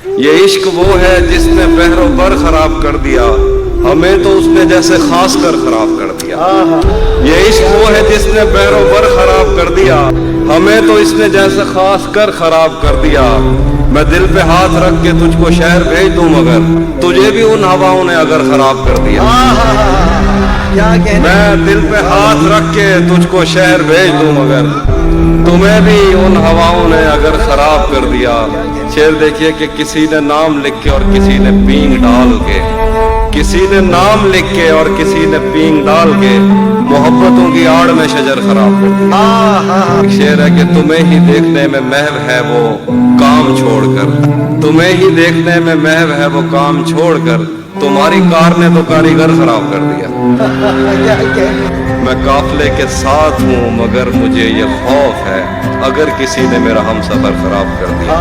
یہ عشق وہ ہے جس نے بحر و بر خراب کر دیا، ہمیں تو اس نے جیسے خاص کر خراب کر دیا۔ یہ عشق وہ ہے جس نے بحر و بر خراب کر دیا، ہمیں تو اس نے جیسے خاص کر خراب کر دیا۔ میں دل پہ ہاتھ رکھ کے تجھ کو شہر بھیج دوں مگر تجھے بھی ان ہواؤں نے اگر خراب کر دیا۔ میں دل پہ ہاتھ رکھ کے تجھ کو شہر بھیج دوں مگر تمہیں بھی ان ہواؤں نے اگر خراب کر دیا۔ شعر دیکھیے کہ کسی نے نام لکھ کے اور کسی نے پینگ ڈال کے، کسی نے نام لکھ کے اور کسی نے پینگ ڈال کے محبتوں کی آڑ میں شجر خراب کر دیا۔ ایک شعر ہے کہ تمہیں ہی دیکھنے میں محو ہے وہ کام چھوڑ کر، تمہیں ہی دیکھنے میں محو ہے وہ کام چھوڑ کر تمہاری کار نے تو کاریگر خراب کر دیا۔ میں قافلے کے ساتھ ہوں مگر مجھے یہ خوف ہے اگر کسی نے میرا ہم سفر خراب کر دیا۔